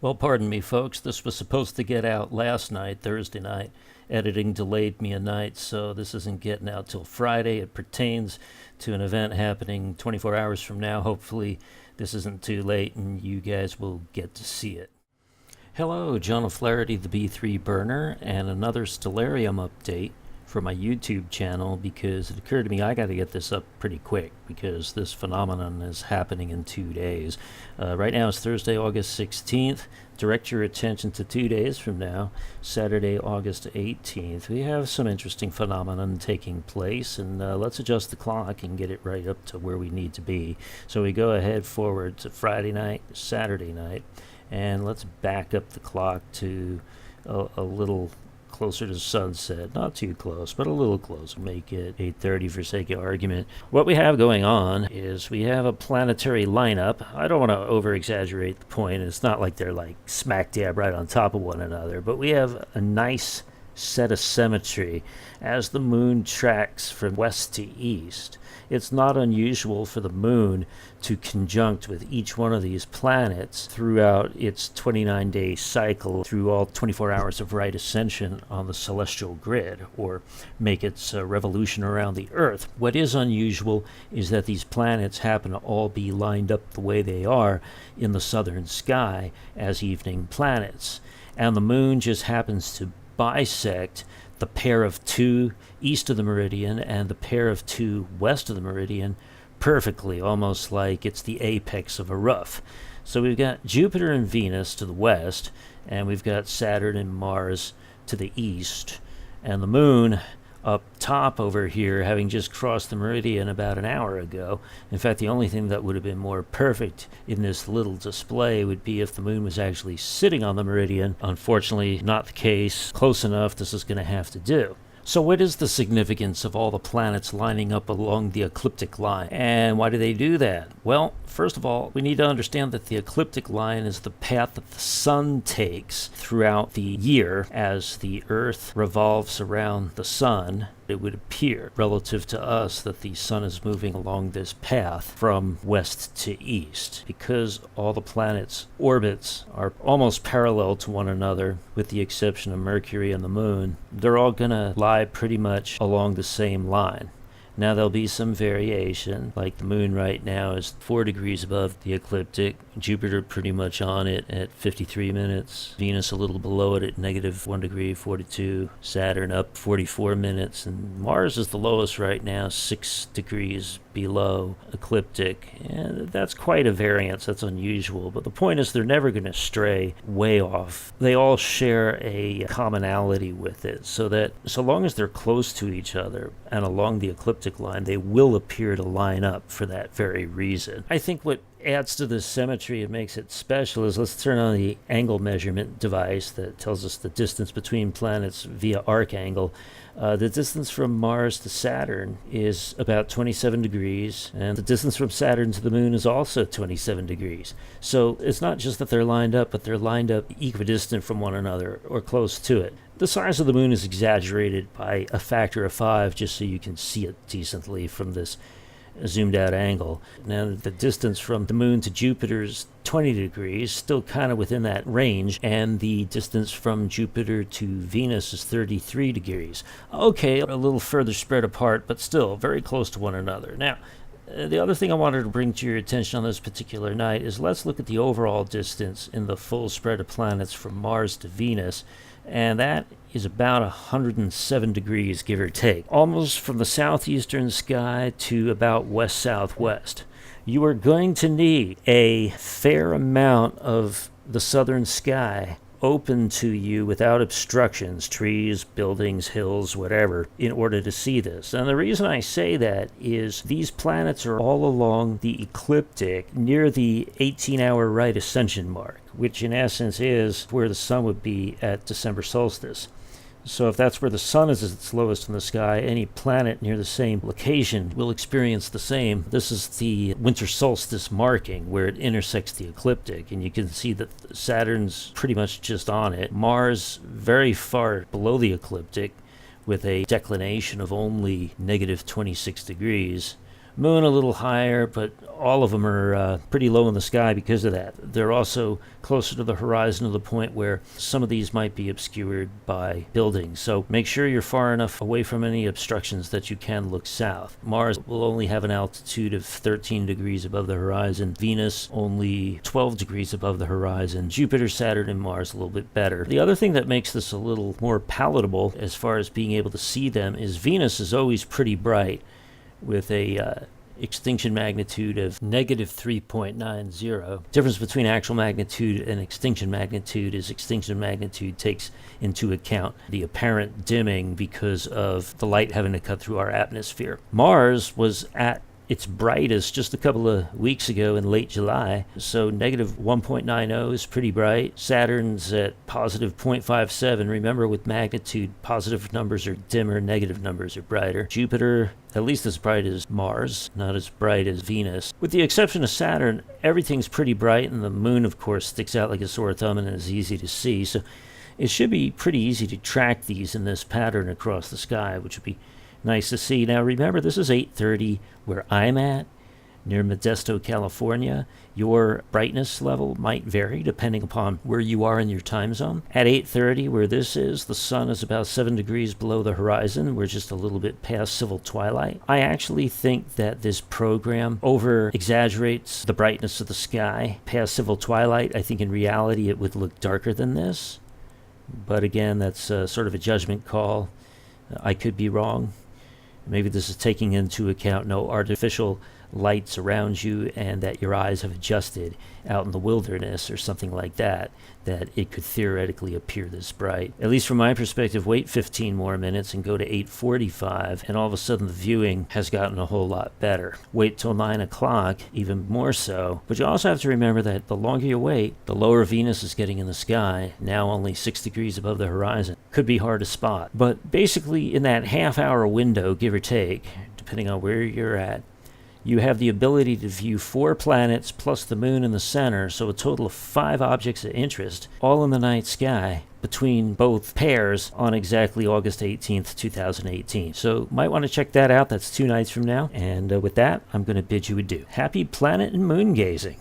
Well, pardon me, folks. This was supposed to get out last night, Thursday night. Editing delayed me a night, so this isn't getting out till Friday. It pertains to an event happening 24 hours from now. Hopefully, this isn't too late and you guys will get to see it. Hello, John O'Flaherty, the B3 Burner, and another Stellarium update for my YouTube channel, because it occurred to me I got to get this up pretty quick because this phenomenon is happening in 2 days. Right now it's Thursday, August 16th. Direct your attention to 2 days from now, Saturday, August 18th. We have some interesting phenomenon taking place, and let's adjust the clock and get it right up to where we need to be. So we go ahead forward to Friday night, Saturday night, and let's back up the clock to a little closer to sunset. Not too close, but a little close. Make it 8:30 for sake of argument. What we have going on is we have a planetary lineup. I don't want to over-exaggerate the point. It's not like they're like smack dab right on top of one another, but we have a nice set of symmetry as the moon tracks from west to east. It's not unusual for the moon to conjunct with each one of these planets throughout its 29-day cycle through all 24 hours of right ascension on the celestial grid, or make its revolution around the Earth. What is unusual is that these planets happen to all be lined up the way they are in the southern sky as evening planets, and the moon just happens to bisect the pair of two east of the meridian and the pair of two west of the meridian perfectly, almost like it's the apex of a rough. So we've got Jupiter and Venus to the west, and we've got Saturn and Mars to the east, and the moon up top over here, having just crossed the meridian about an hour ago. In fact, the only thing that would have been more perfect in this little display would be if the moon was actually sitting on the meridian. Unfortunately, not the case. Close enough, this is going to have to do. So what is the significance of all the planets lining up along the ecliptic line? And why do they do that? Well, first of all, we need to understand that the ecliptic line is the path that the sun takes throughout the year as the Earth revolves around the sun. It would appear, relative to us, that the sun is moving along this path from west to east, because all the planets' orbits are almost parallel to one another, with the exception of Mercury and the moon. They're all going to lie pretty much along the same line. Now there'll be some variation, like the moon right now is 4 degrees above the ecliptic, Jupiter pretty much on it at 53 minutes, Venus a little below it at negative 1 degree 42, Saturn up 44 minutes, and Mars is the lowest right now, 6 degrees below ecliptic. And that's quite a variance, that's unusual, but the point is they're never going to stray way off. They all share a commonality with it, so that so long as they're close to each other and along the ecliptic line, they will appear to line up for that very reason. I think what adds to this symmetry and makes it special is, let's turn on the angle measurement device that tells us the distance between planets via arc angle. The distance from Mars to Saturn is about 27 degrees, and the distance from Saturn to the moon is also 27 degrees. So it's not just that they're lined up, but they're lined up equidistant from one another, or close to it. The size of the moon is exaggerated by a factor of 5, just so you can see it decently from this zoomed out angle. Now the distance from the moon to Jupiter is 20 degrees, still kind of within that range, and the distance from Jupiter to Venus is 33 degrees. Okay, a little further spread apart, but still very close to one another. Now, the other thing I wanted to bring to your attention on this particular night is, let's look at the overall distance in the full spread of planets from Mars to Venus, and that is about 107 degrees, give or take, almost from the southeastern sky to about west-southwest. You are going to need a fair amount of the southern sky open to you without obstructions, trees, buildings, hills, whatever, in order to see this. And the reason I say that is these planets are all along the ecliptic near the 18-hour right ascension mark, which in essence is where the sun would be at December solstice. So if that's where the sun is at its lowest in the sky, any planet near the same location will experience the same. This is the winter solstice marking where it intersects the ecliptic, and you can see that Saturn's pretty much just on it. Mars very far below the ecliptic with a declination of only negative 26 degrees, Moon a little higher, but all of them are pretty low in the sky because of that. They're also closer to the horizon to the point where some of these might be obscured by buildings. So make sure you're far enough away from any obstructions that you can look south. Mars will only have an altitude of 13 degrees above the horizon. Venus only 12 degrees above the horizon. Jupiter, Saturn, and Mars a little bit better. The other thing that makes this a little more palatable as far as being able to see them is Venus is always pretty bright, with a extinction magnitude of negative 3.90. Difference between actual magnitude and extinction magnitude is extinction magnitude takes into account the apparent dimming because of the light having to cut through our atmosphere. Mars was at its brightest just a couple of weeks ago in late July, so negative 1.90 is pretty bright. Saturn's at positive 0.57. Remember, with magnitude, positive numbers are dimmer, negative numbers are brighter. Jupiter, at least as bright as Mars, not as bright as Venus. With the exception of Saturn, everything's pretty bright, and the moon, of course, sticks out like a sore thumb and is easy to see, so it should be pretty easy to track these in this pattern across the sky, which would be nice to see. Now remember, this is 8:30 where I'm at, near Modesto, California. Your brightness level might vary depending upon where you are in your time zone. At 8:30 where this is, the sun is about 7 degrees below the horizon. We're just a little bit past civil twilight. I actually think that this program over-exaggerates the brightness of the sky past civil twilight. I think in reality it would look darker than this. But again, that's sort of a judgment call. I could be wrong. Maybe this is taking into account no artificial lights around you and that your eyes have adjusted out in the wilderness or something like that, that it could theoretically appear this bright. At least from my perspective, wait 15 more minutes and go to 8:45, and all of a sudden the viewing has gotten a whole lot better. Wait till 9 o'clock, even more so. But you also have to remember that the longer you wait, the lower Venus is getting in the sky, now only 6 degrees above the horizon. Could be hard to spot. But basically in that half-hour window, give or take, depending on where you're at, you have the ability to view 4 planets plus the moon in the center, so a total of 5 objects of interest, all in the night sky, between both pairs on exactly August 18th, 2018. So might want to check that out. That's 2 nights from now. And with that, I'm going to bid you adieu. Happy planet and moon gazing.